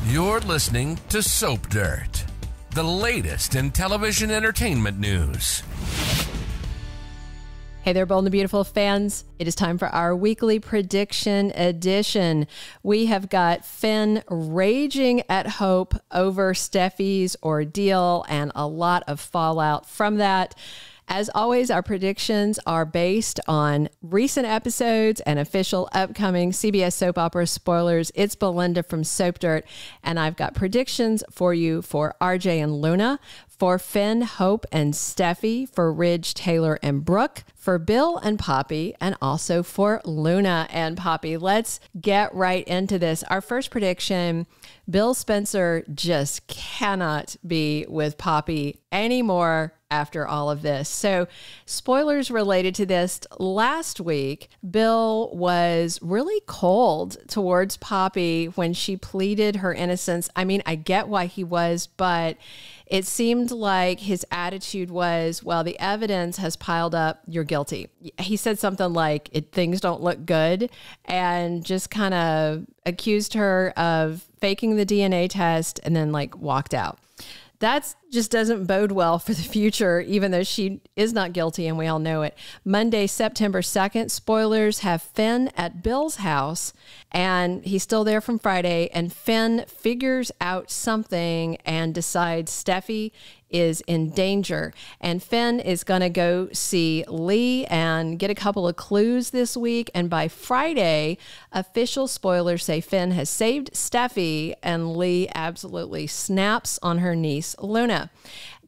You're listening to Soap Dirt, the latest in television entertainment news. Hey there, Bold and Beautiful fans. It is time for our weekly prediction edition. We have got Finn raging at Hope over Steffy's ordeal and a lot of fallout from that. As always, our predictions are based on recent episodes and official upcoming CBS soap opera spoilers. It's Belinda from Soap Dirt, and I've got predictions for you for RJ and Luna, for Finn, Hope, and Steffy, for Ridge, Taylor, and Brooke, for Bill and Poppy, and also for Luna and Poppy. Let's get right into this. Our first prediction, Bill Spencer just cannot be with Poppy anymore after all of this. So spoilers related to this. Last week, Bill was really cold towards Poppy when she pleaded her innocence. I mean, I get why he was, but it seemed like his attitude was, well, the evidence has piled up, you're guilty. He said something like, things don't look good, and just kind of accused her of faking the DNA test and then like walked out. That just doesn't bode well for the future, even though she is not guilty and we all know it. Monday, September 2nd, spoilers, have Finn at Bill's house, and he's still there from Friday, and Finn figures out something and decides Steffy is in danger. And Finn is going to go see Lee and get a couple of clues this week. And by Friday, official spoilers say Finn has saved Steffy, and Lee absolutely snaps on her niece, Luna.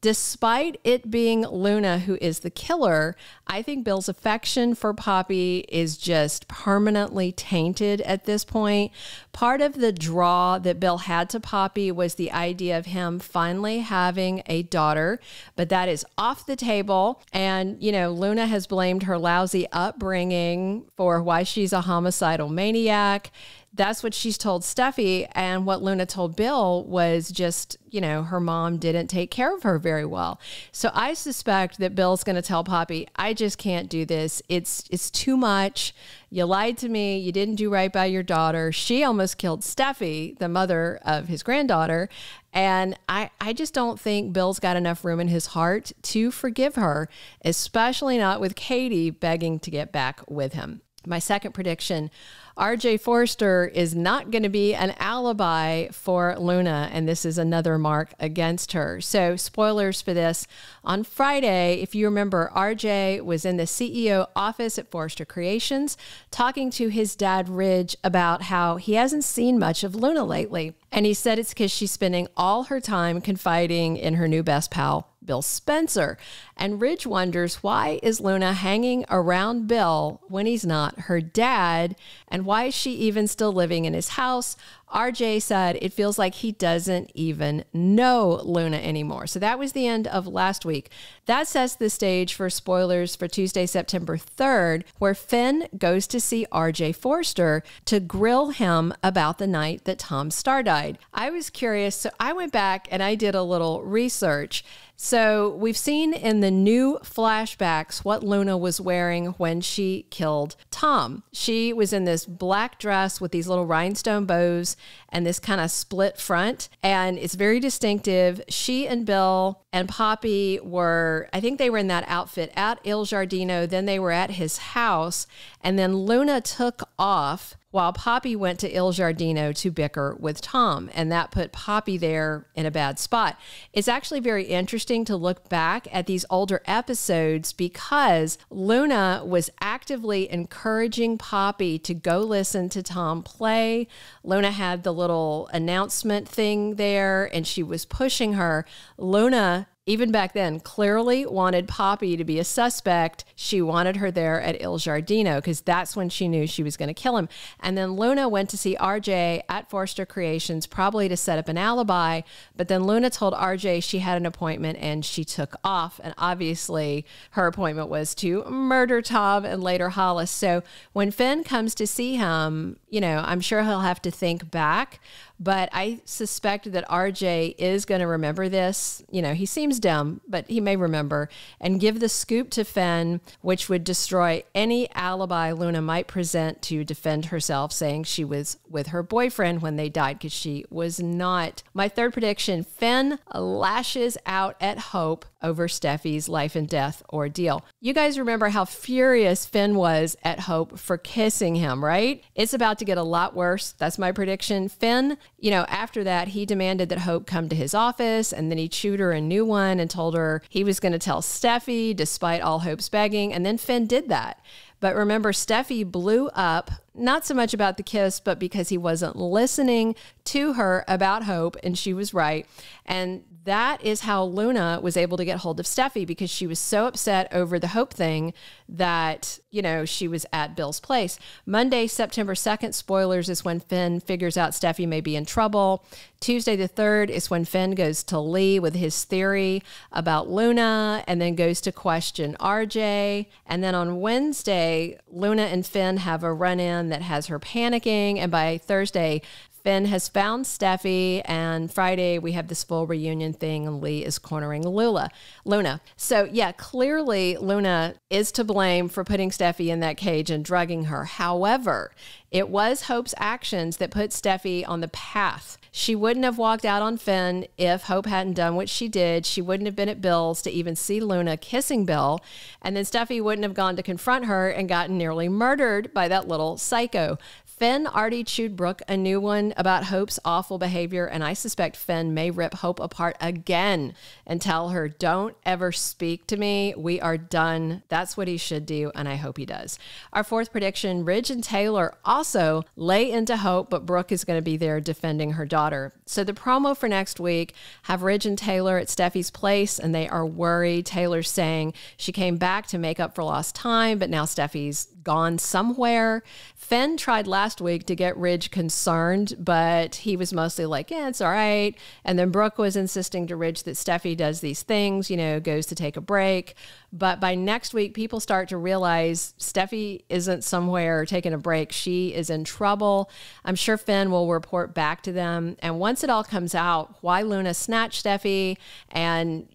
Despite it being Luna who is the killer, I think Bill's affection for Poppy is just permanently tainted at this point. Part of the draw that Bill had to Poppy was the idea of him finally having a daughter, but that is off the table. And, you know, Luna has blamed her lousy upbringing for why she's a homicidal maniac. That's what she's told Steffy. And what Luna told Bill was just, you know, her mom didn't take care of her very well. So I suspect that Bill's going to tell Poppy, I just can't do this. It's too much. You lied to me. You didn't do right by your daughter. She almost killed Steffy, the mother of his granddaughter. And I just don't think Bill's got enough room in his heart to forgive her, especially not with Katie begging to get back with him. My second prediction, RJ Forrester is not going to be an alibi for Luna, and this is another mark against her. So spoilers for this. On Friday, if you remember, RJ was in the CEO office at Forrester Creations talking to his dad, Ridge, about how he hasn't seen much of Luna lately. And he said it's because she's spending all her time confiding in her new best pal, Bill Spencer. And Ridge wonders, why is Luna hanging around Bill when he's not her dad? And why is she even still living in his house? RJ said it feels like he doesn't even know Luna anymore. So that was the end of last week. That sets the stage for spoilers for Tuesday, September 3rd, where Finn goes to see RJ Forrester to grill him about the night that Tom Star died. I was curious, so I went back and I did a little research. So we've seen in the new flashbacks what Luna was wearing when she killed Tom. She was in this black dress with these little rhinestone bows and this kind of split front, and it's very distinctive. She and Bill and Poppy were, I think they were in that outfit at Il Giardino, then they were at his house, and then Luna took off while Poppy went to Il Giardino to bicker with Tom, and that put Poppy there in a bad spot. It's actually very interesting to look back at these older episodes because Luna was actively encouraging Poppy to go listen to Tom play. Luna had the little announcement thing there, and she was pushing her. Luna, even back then, clearly wanted Poppy to be a suspect. She wanted her there at Il Giardino because that's when she knew she was going to kill him. And then Luna went to see RJ at Forrester Creations, probably to set up an alibi. But then Luna told RJ she had an appointment and she took off. And obviously her appointment was to murder Tom and later Hollis. So when Finn comes to see him, you know, I'm sure he'll have to think back. But I suspect that RJ is going to remember this. You know, he seems seems dim, but he may remember, and give the scoop to Finn, which would destroy any alibi Luna might present to defend herself, saying she was with her boyfriend when they died, because she was not. My third prediction, Finn lashes out at Hope over Steffy's life and death ordeal. You guys remember how furious Finn was at Hope for kissing him, right? It's about to get a lot worse. That's my prediction. Finn, after that, he demanded that Hope come to his office, and then he chewed her a new one and told her he was going to tell Steffy despite all Hope's begging. And then Finn did that. But remember, Steffy blew up, not so much about the kiss, but because he wasn't listening to her about Hope, and she was right. And that is how Luna was able to get hold of Steffy, because she was so upset over the Hope thing that, she was at Bill's place. Monday, September 2nd, spoilers, is when Finn figures out Steffy may be in trouble. Tuesday the 3rd is when Finn goes to Lee with his theory about Luna, and then goes to question RJ. And then on Wednesday, Luna and Finn have a run-in that has her panicking. And by Thursday, Finn has found Steffy, and Friday we have this full reunion thing, and Lee is cornering Luna. So yeah, clearly Luna is to blame for putting Steffy in that cage and drugging her. However, it was Hope's actions that put Steffy on the path. She wouldn't have walked out on Finn if Hope hadn't done what she did. She wouldn't have been at Bill's to even see Luna kissing Bill. And then Steffy wouldn't have gone to confront her and gotten nearly murdered by that little psycho. Finn already chewed Brooke a new one about Hope's awful behavior, and I suspect Finn may rip Hope apart again and tell her, don't ever speak to me. We are done. That's what he should do, and I hope he does. Our fourth prediction, Ridge and Taylor also lay into Hope, but Brooke is going to be there defending her daughter. So the promo for next week have Ridge and Taylor at Steffy's place, and they are worried. Taylor's saying she came back to make up for lost time, but now Steffy's gone somewhere. Finn tried last week to get Ridge concerned, but he was mostly like, yeah, it's all right. And then Brooke was insisting to Ridge that Steffy does these things, goes to take a break. But by next week, people start to realize Steffy isn't somewhere taking a break. She is in trouble. I'm sure Finn will report back to them. And once it all comes out, why Luna snatched Steffy, and,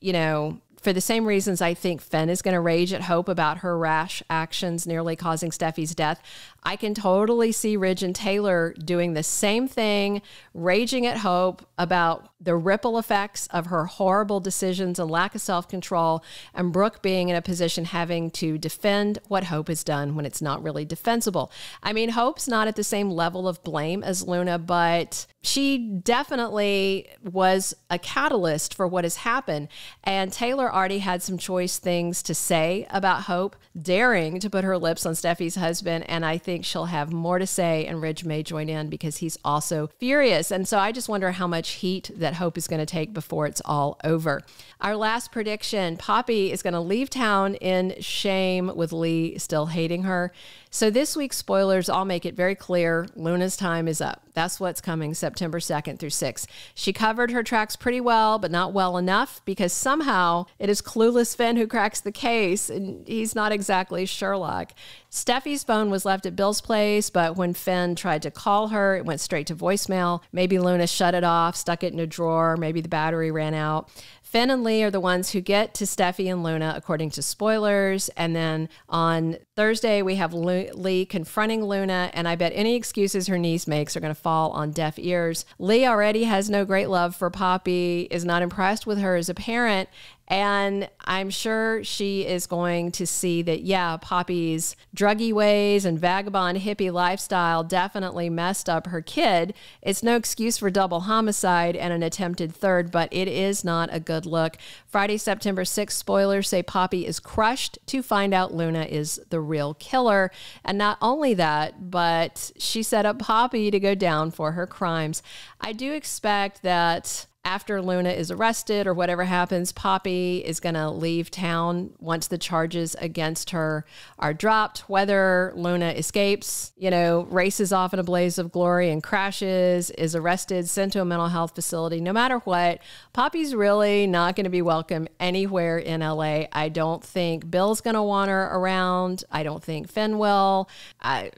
for the same reasons I think Finn is going to rage at Hope about her rash actions nearly causing Steffy's death, I can totally see Ridge and Taylor doing the same thing, raging at Hope about the ripple effects of her horrible decisions and lack of self-control, and Brooke being in a position having to defend what Hope has done when it's not really defensible. I mean, Hope's not at the same level of blame as Luna, but she definitely was a catalyst for what has happened. And Taylor already had some choice things to say about Hope, daring to put her lips on Steffy's husband, and I think she'll have more to say, and Ridge may join in because he's also furious. And so I just wonder how much heat that Hope is going to take before it's all over. Our last prediction, Poppy is going to leave town in shame with Lee still hating her. So this week's spoilers all make it very clear Luna's time is up. That's what's coming September 2nd through 6th. She covered her tracks pretty well, but not well enough, because somehow it is clueless Finn who cracks the case, and he's not exactly Sherlock. Steffy's phone was left at Bill's place, but when Finn tried to call her, it went straight to voicemail. Maybe Luna shut it off, stuck it in a drawer, maybe the battery ran out. Finn and Lee are the ones who get to Steffy and Luna, according to spoilers. And then on Thursday, we have Lee confronting Luna, and I bet any excuses her niece makes are going to fall on deaf ears. Lee already has no great love for Poppy, is not impressed with her as a parent, and I'm sure she is going to see that, yeah, Poppy's druggy ways and vagabond hippie lifestyle definitely messed up her kid. It's no excuse for double homicide and an attempted third, but it is not a good look. Friday, September 6th, spoilers say Poppy is crushed to find out Luna is the real killer. And not only that, but she set up Poppy to go down for her crimes. I do expect that after Luna is arrested or whatever happens, Poppy is going to leave town once the charges against her are dropped. Whether Luna escapes, races off in a blaze of glory and crashes, is arrested, sent to a mental health facility, no matter what, Poppy's really not going to be welcome anywhere in LA. I don't think Bill's going to want her around. I don't think Finn will.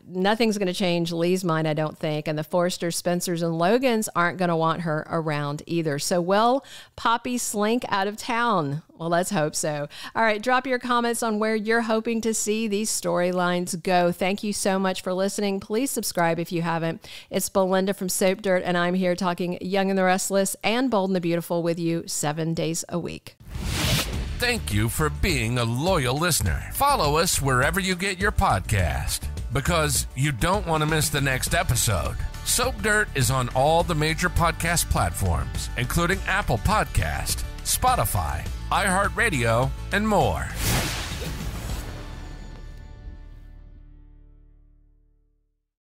Nothing's going to change Lee's mind, I don't think. And the Forresters, Spencers, and Logans aren't going to want her around either. either. So will Poppy slink out of town? Well, let's hope so. All right, drop your comments on where you're hoping to see these storylines go. Thank you so much for listening. Please subscribe if you haven't. It's Belinda from Soap Dirt, and I'm here talking Young and the Restless and Bold and the Beautiful with you 7 days a week. Thank you for being a loyal listener. Follow us wherever you get your podcast, because you don't want to miss the next episode. Soap Dirt is on all the major podcast platforms, including Apple Podcast, Spotify, iHeartRadio, and more.